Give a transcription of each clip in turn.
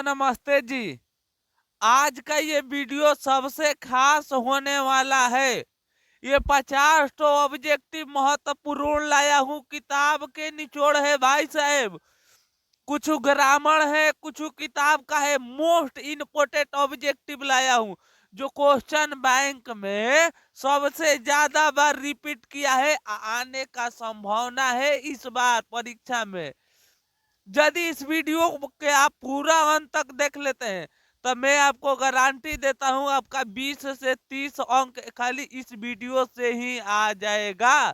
नमस्ते जी। आज का ये वीडियो सबसे खास होने वाला है। ये 50 तो ऑब्जेक्टिव महत्वपूर्ण लाया हूँ, किताब के निचोड़ है भाई साहब। कुछ ग्रामर है, कुछ किताब का है। मोस्ट इम्पोर्टेंट ऑब्जेक्टिव लाया हूँ जो क्वेश्चन बैंक में सबसे ज्यादा बार रिपीट किया है, आने का संभावना है इस बार परीक्षा में। यदि इस वीडियो के आप पूरा अंत तक देख लेते हैं तो मैं आपको गारंटी देता हूं आपका 20 से 30 अंक खाली इस वीडियो से ही आ जाएगा,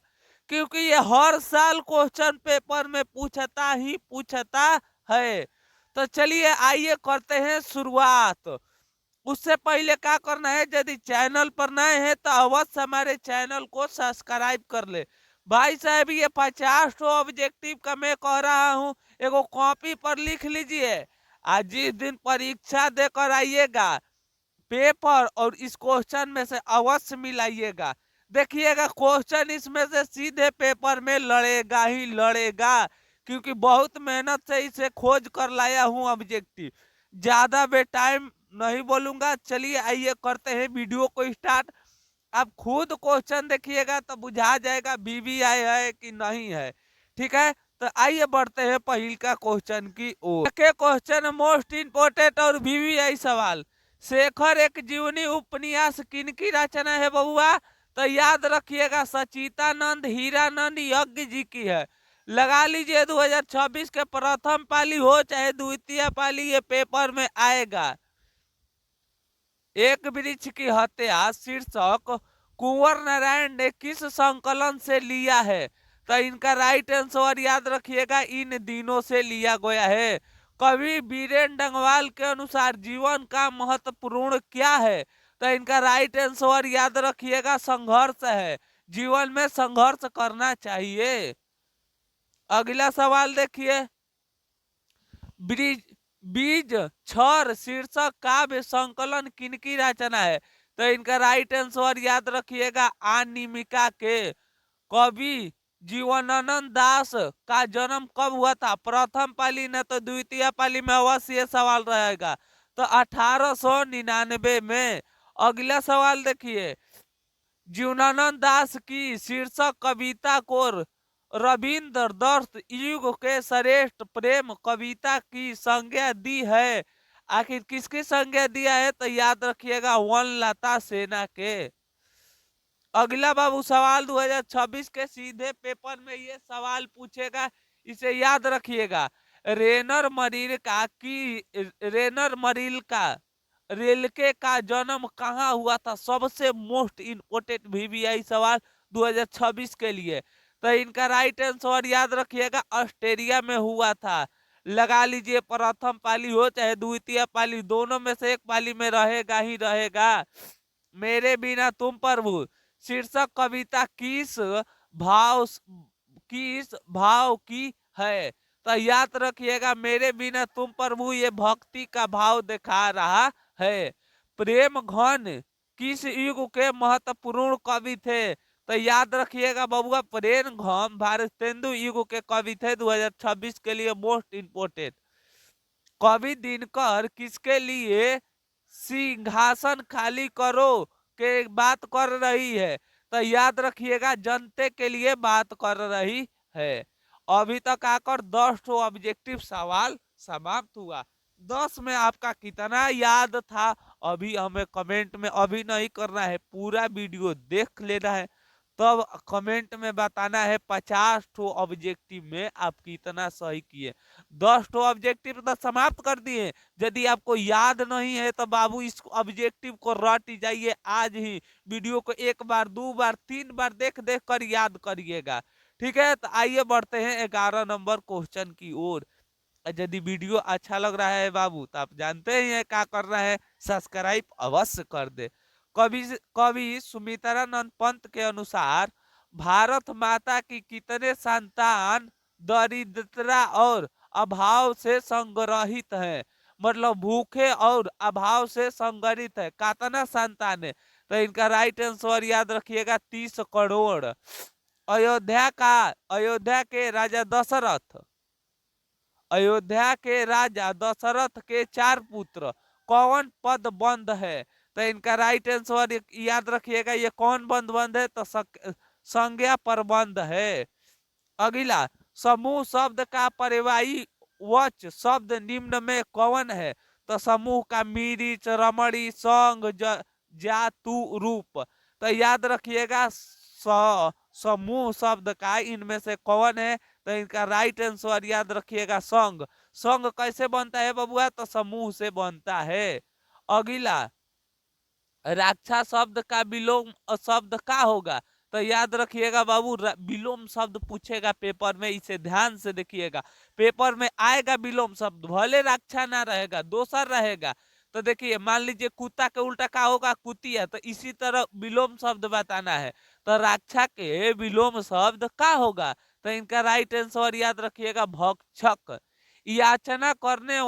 क्योंकि ये हर साल क्वेश्चन पेपर में पूछता ही पूछता है। तो चलिए आइए करते हैं शुरुआत। उससे पहले क्या करना है, यदि चैनल पर नए हैं तो अवश्य हमारे चैनल को सब्सक्राइब कर ले। भाई साहब ये 50 ऑब्जेक्टिव का मैं कह रहा हूँ, एगो कॉपी पर लिख लीजिए। आज जिस दिन परीक्षा देकर आइएगा पेपर और इस क्वेश्चन में से अवश्य मिलाइएगा। देखिएगा क्वेश्चन इसमें से सीधे पेपर में लड़ेगा ही लड़ेगा, क्योंकि बहुत मेहनत से इसे खोज कर लाया हूं ऑब्जेक्टिव। ज्यादा बे टाइम नहीं बोलूंगा, चलिए आइए करते हैं वीडियो को स्टार्ट। आप खुद क्वेश्चन देखिएगा तो बुझा जाएगा बीबीआई है कि नहीं है। ठीक है, तो आइए बढ़ते हैं पहल का क्वेश्चन की ओर। के क्वेश्चन मोस्ट इंपोर्टेंट और बीबीआई सवाल। शेखर एक जीवनी उपन्यास किनकी रचना है बबुआ? तो याद रखिएगा सचितानंद हीरानंद यज्ञ जी की है। लगा लीजिए 2026 के प्रथम पाली हो चाहे द्वितीय पाली, ये पेपर में आएगा। एक वृक्ष की हत्या शीर्षक कुंवर नारायण ने किस संकलन से लिया है? तो इनका राइट आंसर याद रखिएगा इन दिनों से लिया गया है। कवि बीरेन डंगवाल के अनुसार जीवन का महत्वपूर्ण क्या है? तो इनका राइट आंसर याद रखिएगा संघर्ष है। जीवन में संघर्ष करना चाहिए। अगला सवाल देखिए, ब्रिज बीज क्षर शीर्षक काव्य संकलन किनकी रचना है? तो इनका राइट आंसर याद रखिएगा अनिमिका के। कवि जीवनानंद दास का जन्म कब हुआ था? प्रथम पाली न तो द्वितीय पाली में अवश्य ये सवाल रहेगा, तो 1899 में। अगला सवाल देखिए, जीवनानंद दास की शीर्षक कविता को रविंद्र दत्त युग के श्रेष्ठ प्रेम कविता की संज्ञा दी है। आखिर किसकी संज्ञा दिया है? तो याद रखिएगा वनलता सेना के। अगला बाबू सवाल 2026 के सीधे पेपर में ये सवाल पूछेगा, इसे याद रखिएगा। रेनर मरील का रेलके का जन्म कहाँ हुआ था? सबसे मोस्ट इम्पोर्टेंट वीवीआई सवाल 2026 के लिए। तो इनका राइट आंसर याद रखिएगा ऑस्ट्रेलिया में हुआ था। लगा लीजिए प्रथम पाली हो चाहे द्वितीय पाली, दोनों में से एक पाली में रहेगा ही रहेगा। मेरे बिना तुम प्रभु शीर्षक कविता भाव किस भाव की है? तो याद रखिएगा मेरे बिना तुम प्रभु ये भक्ति का भाव दिखा रहा है। प्रेम घन किस युग के महत्वपूर्ण कवि थे? तो याद रखिएगा बबुआ प्रेम घन भारतेंदु युग के कवि थे। 2026 के लिए मोस्ट इंपोर्टेंट। कवि दिनकर किसके लिए सिंहासन खाली करो के बात कर रही है? तो याद रखिएगा जनते के लिए बात कर रही है। अभी तक आकर 10 ऑब्जेक्टिव सवाल समाप्त हुआ। 10 में आपका कितना याद था अभी हमें कमेंट में अभी नहीं करना है, पूरा वीडियो देख लेना है, तब कमेंट में बताना है 50 ऑब्जेक्टिव में आप कितना सही किए। 10 ऑब्जेक्टिव तो समाप्त कर दिए। यदि आपको याद नहीं है तो बाबू इस ऑब्जेक्टिव को रट जाइए आज ही। वीडियो को एक बार, दो बार, तीन बार देख देख कर याद करिएगा। ठीक है, तो आइए बढ़ते हैं 11 नंबर क्वेश्चन की ओर। यदि वीडियो अच्छा लग रहा है बाबू तो आप जानते ही हैं क्या करना है, सब्सक्राइब अवश्य कर दे। कवि कवि सुमित्रानंद पंत के अनुसार भारत माता की कितने संतान दरिद्रता और अभाव से संग्रहित है? मतलब भूखे और अभाव से संग्रहित है, कितना संतान है? तो इनका राइट आंसर याद रखिएगा 30 करोड़। अयोध्या के राजा दशरथ अयोध्या के राजा दशरथ के 4 पुत्र, कौन पद बंद है? तो इनका राइट आंसर याद रखिएगा, ये कौन बंद है? तो संज्ञा प्रबंध है। अगला, समूह शब्द का पर्यायी वच शब्द निम्न में कौन है? तो समूह का मिरिच, रमणी, संग, जातु, रूप। तो याद रखिएगा समूह शब्द का इनमें से कौन है? तो इनका राइट आंसर याद रखिएगा संग। संग कैसे बनता है बबुआ? तो समूह से बनता है। अगला, रक्षा शब्द का विलोम शब्द का होगा? तो याद रखिएगा बाबू, विलोम शब्द पूछेगा पेपर में, इसे ध्यान से देखिएगा। पेपर में आएगा विलोम शब्द, भले रक्षा ना रहेगा, दोसर रहेगा। तो देखिए, मान लीजिए कुत्ता के उल्टा का होगा? कुतिया। तो इसी तरह विलोम शब्द बताना है, तो रक्षा के विलोम शब्द का होगा? तो इनका राइट आंसर याद रखिएगा भक्षक। याचना करने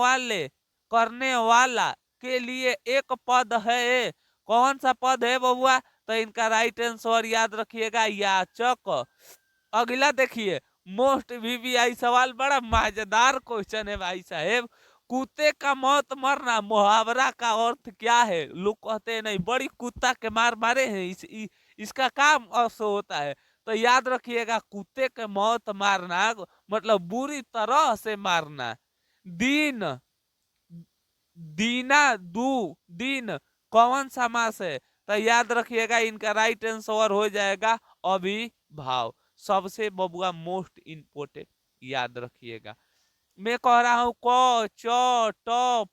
वाला के लिए एक पद है, कौन सा पद है बबुआ? तो इनका राइट आंसर याद रखिएगा याचक। अगला देखिए, मोस्ट वीवीआई सवाल, बड़ा मजेदार क्वेश्चन है भाई साहेब। कुत्ते का मौत मरना मुहावरा का अर्थ क्या है? लोग कहते हैं नहीं, बड़ी कुत्ता के मार मारे हैं, इसका काम ऐसा होता है। तो याद रखिएगा, कुत्ते के मौत मारना मतलब बुरी तरह से मारना। दीन, दीना, दू, दिन, कौन सा मास है? तो याद रखिएगा, इनका राइट आंसर हो जाएगा अभिभाव। सबसे बबुआ मोस्ट इंपोर्टेंट याद रखिएगा। मैं कह रहा हूं क, च, ट,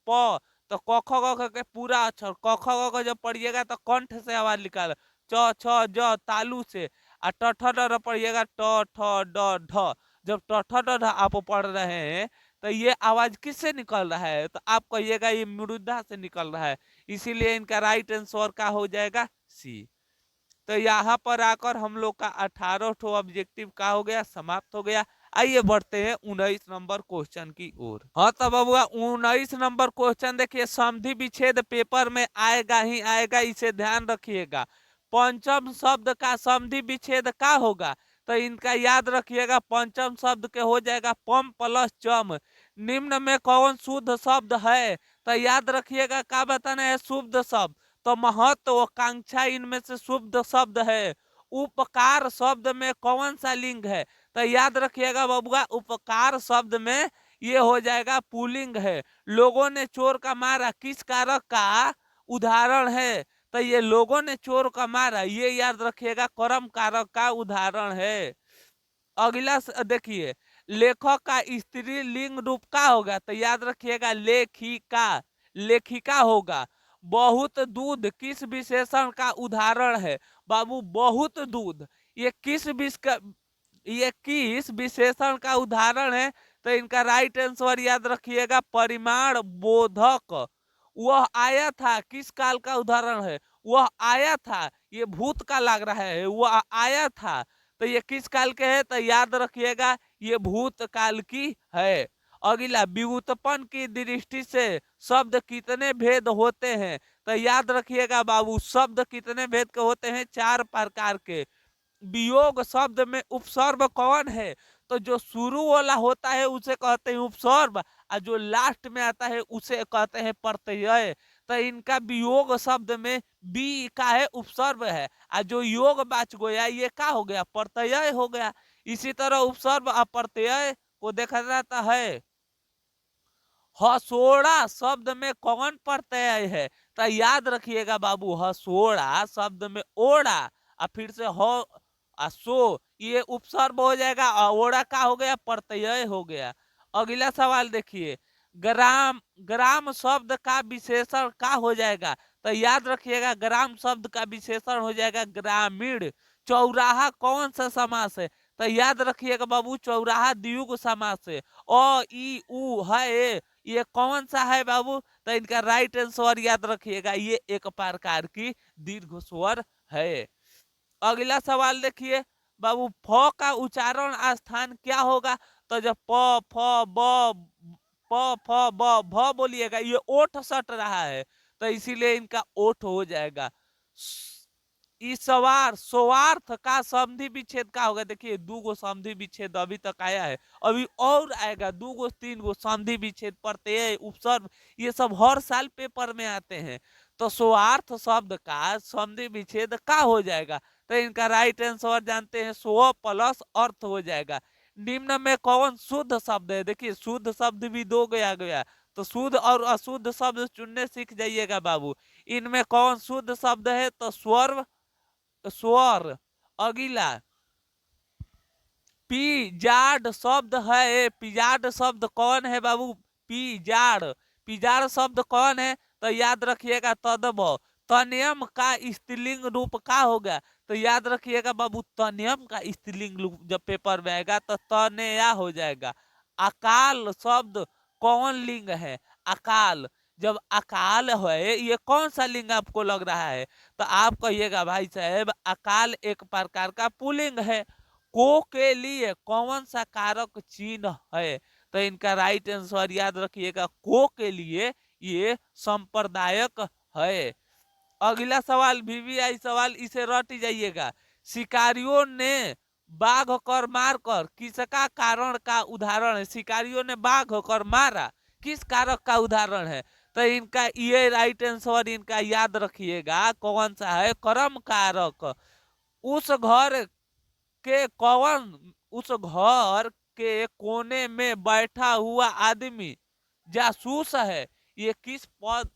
प, तो क ख ग घ के पूरा अक्षर क ख ग घ जब पढ़िएगा तो कंठ से आवाज निकाल, च छ ज तालू से, और ट ठ ड पढ़िएगा ट ठ ड ढ। जब ट ठ ड ढ आप पढ़ रहे हैं तो ये आवाज किससे निकल रहा है? तो आप कहिएगा ये मृदा से निकल रहा है, इसीलिए इनका राइट आंसर का हो जाएगा सी। तो यहाँ पर आकर हम लोग का 18 ठो ऑब्जेक्टिव का हो गया, समाप्त हो गया। आइए बढ़ते हैं 19 नंबर क्वेश्चन की ओर। हाँ तो बबुआ 19 नंबर क्वेश्चन देखिए, समधि विच्छेद पेपर में आएगा ही आएगा, इसे ध्यान रखिएगा। पंचम शब्द का समधि विच्छेद का होगा? तो इनका याद रखिएगा, पंचम शब्द के हो जाएगा पम प्लस चम। निम्न में कौन शुद्ध शब्द है? तो याद रखिएगा, क्या बताना है? शुद्ध शब्द। तो महत्वाकांक्षा इनमें से शुद्ध शब्द है। उपकार शब्द में कौन सा लिंग है? तो याद रखिएगा बबुआ, उपकार शब्द में ये हो जाएगा पुल्लिंग है। लोगों ने चोर का मारा किस कारक का उदाहरण है? तो ये लोगों ने चोर का मारा, ये याद रखिएगा कर्म कारक का उदाहरण है। अगला देखिए, लेखक का स्त्री लिंग रूप का होगा? तो याद रखिएगा लेखिका, लेखिका होगा। बहुत दूध किस विशेषण का उदाहरण है? बाबू बहुत दूध ये किस विशेषण का उदाहरण है? तो इनका राइट आंसर याद रखिएगा परिमाण बोधक। वह आया था किस काल का उदाहरण है? वह आया था, ये भूत का लग रहा है, वह आया था, तो ये किस काल के है? तो याद रखिएगा ये भूत काल की है। अगला, व्युत्पन्न की दृष्टि से शब्द कितने भेद होते हैं? तो याद रखिएगा बाबू, शब्द कितने भेद के होते हैं? 4 प्रकार के। वियोग शब्द में उपसर्ग कौन है? तो जो शुरू वाला होता है उसे कहते हैं उपसर्ग, और जो लास्ट में आता है उसे कहते हैं प्रत्यय। तो इनका वियोग शब्द में बी का है उपसर्ग है, और जो योग बाच गया ये का हो गया? प्रत्यय हो गया। इसी तरह उपसर्ग और प्रत्यय को देखा जाता है। हसोड़ा शब्द में कौन प्रत्यय है? तो याद रखिएगा बाबू, हसोड़ा शब्द में ओड़ा और फिर से हो सो, ये उपसर्ग हो जाएगा, और ओड़ा का हो गया? प्रत्यय हो गया। अगला सवाल देखिए, ग्राम, ग्राम शब्द का विशेषण का हो जाएगा? तो याद रखिएगा, ग्राम शब्द का विशेषण हो जाएगा ग्रामीण। चौराहा कौन सा समास है? तो याद रखिएगा बाबू, चौराहा द्विगु समास है। अ ई उ है, ये कौन सा है बाबू? तो इनका राइट आंसर याद रखिएगा, ये एक प्रकार की दीर्घ स्वर है। अगला सवाल देखिए बाबू, फ का उच्चारण स्थान क्या होगा? तो जब प फ ब प फ ब भ बोलिएगा, ये ओठ सट रहा है, तो इसीलिए इनका ओठ हो जाएगा। ईसवार स्वार्थ का संधि विच्छेद का होगा। देखिए 2 गो संधि विच्छेद अभी तक आया है, अभी और आएगा 2 गो 3 गो संधि विच्छेद, प्रत्यय, उपसर्ग, ये सब हर साल पेपर में आते हैं। तो स्वार्थ शब्द का संधि विच्छेद का हो जाएगा। तो इनका राइट आंसर जानते हैं, स्व प्लस अर्थ हो जाएगा। निम्न में कौन शुद्ध शब्द है? देखिए शुद्ध शब्द भी 2 गया गया, तो शुद्ध और अशुद्ध शब्द चुनने सीख जाइएगा बाबू। इनमें कौन शुद्ध शब्द है? तो स्वर, स्वर। अगला पिजाड़ शब्द है, पिजाड़ शब्द कौन है बाबू? पिजाड़, पिजाड़ शब्द कौन है? तो याद रखिएगा तदभ। तनियम का स्त्रीलिंग रूप का होगा? तो याद रखिएगा बाबू तनियम का स्त्रीलिंग रूप जब पेपर में आएगा तो तनया हो जाएगा। अकाल शब्द कौन लिंग है? अकाल, जब अकाल है ये कौन सा लिंग आपको लग रहा है? तो आप कहिएगा भाई साहब अकाल एक प्रकार का पुल्लिंग है। को के लिए कौन सा कारक चिन्ह है? तो इनका राइट आंसर याद रखिएगा को के लिए ये संप्रदायक है। अगला सवाल वीवीआई सवाल, इसे रट जाइएगा। शिकारियों ने बाघ कर मार कर किसका कारण का उदाहरण है? शिकारियों ने बाघ कर मारा, किस कारक का उदाहरण है? तो इनका ये राइट आंसर इनका याद रखिएगा कौन सा है? कर्म कारक। उस घर के कौन, उस घर के कोने में बैठा हुआ आदमी जासूस है, ये किस पद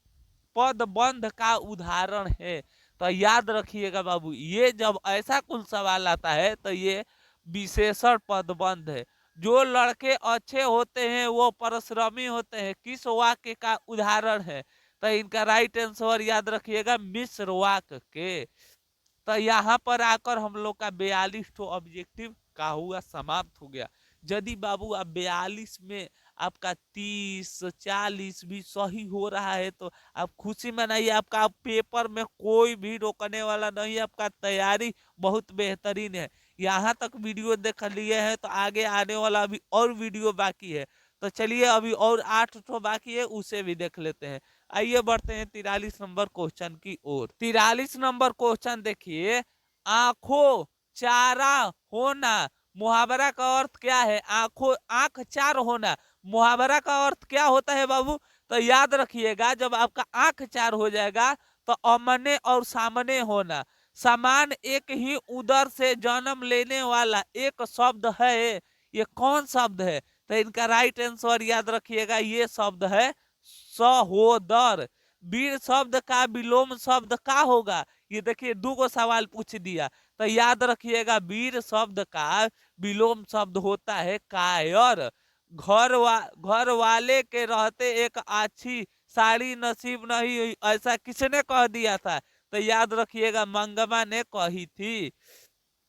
पदबंध का उदाहरण है? तो याद रखिएगा बाबू ये जब ऐसा कुल सवाल आता है तो ये विशेषण पदबंध है। जो लड़के अच्छे होते हैं वो परिश्रमी होते हैं, किस वाक्य का उदाहरण है? तो इनका राइट आंसर याद रखिएगा मिश्र वाक्य के। तो यहाँ पर आकर हम लोग का 42 ठो ऑब्जेक्टिव का हुआ समाप्त हो गया। यदि बाबू आप 42 में आपका 30 40 भी सही हो रहा है तो आप खुशी मनाइए, आपका पेपर में कोई भी रोकने वाला नहीं, आपका तैयारी बहुत बेहतरीन है। यहाँ तक वीडियो देख लिए हैं तो आगे आने वाला अभी और वीडियो बाकी है। तो चलिए अभी और 8 ठो बाकी है, उसे भी देख लेते हैं। आइए बढ़ते हैं 43 नंबर क्वेश्चन की ओर। 43 नंबर क्वेश्चन देखिए, आंखों चारा होना मुहावरा का अर्थ क्या है? आंखों, आंख चार होना मुहावरा का अर्थ क्या होता है बाबू? तो याद रखिएगा जब आपका आंख चार हो जाएगा तो अमने और सामने होना, समान एक ही उदर से जन्म लेने वाला एक शब्द है, ये कौन शब्द है? तो इनका राइट आंसर याद रखिएगा ये शब्द है सहोदर। वीर शब्द का विलोम शब्द का होगा? ये देखिए 2 गो सवाल पूछ दिया, तो याद रखिएगा वीर शब्द का विलोम शब्द होता है कायर। घर वाले के रहते एक अच्छी साड़ी नसीब नहीं हुई, ऐसा किसने कह दिया था? तो याद रखिएगा मंगमा ने कही थी।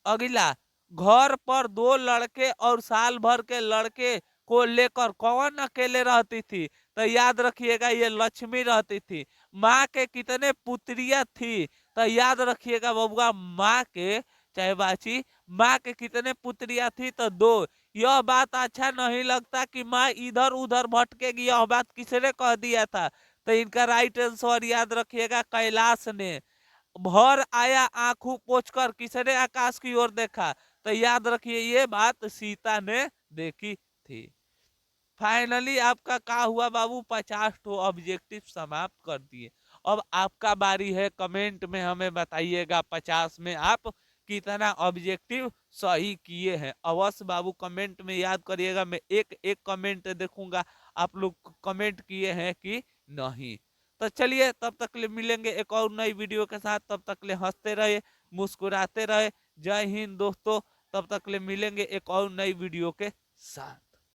अगला, घर पर 2 लड़के और साल भर के लड़के को लेकर कौन अकेले रहती थी? तो याद रखिएगा ये लक्ष्मी रहती थी। माँ के कितने पुत्रियां थी? तो याद रखिएगा बबुआ माँ के, चाहे बाची, माँ के कितने पुत्रियां थी? तो 2। यह बात अच्छा नहीं लगता कि माँ इधर उधर भटकेगी, यह बात किसने कह दिया था? तो इनका राइट आंसर याद रखिएगा कैलाश ने। भर आया आंखों पोंछकर, किसने आकाश की ओर देखा? तो याद रखिए ये बात सीता ने देखी थी। फाइनली आपका क्या हुआ बाबू? 50 ठो ऑब्जेक्टिव समाप्त कर दिए। अब आपका बारी है, कमेंट में हमें बताइएगा 50 में आप कितना ऑब्जेक्टिव सही किए हैं। अवश्य बाबू कमेंट में याद करिएगा, मैं एक एक कमेंट देखूंगा आप लोग कमेंट किए हैं कि नहीं। तो चलिए तब तक ले मिलेंगे एक और नई वीडियो के साथ, तब तक ले हंसते रहे, मुस्कुराते रहे। जय हिंद दोस्तों, तब तक ले मिलेंगे एक और नई वीडियो के साथ।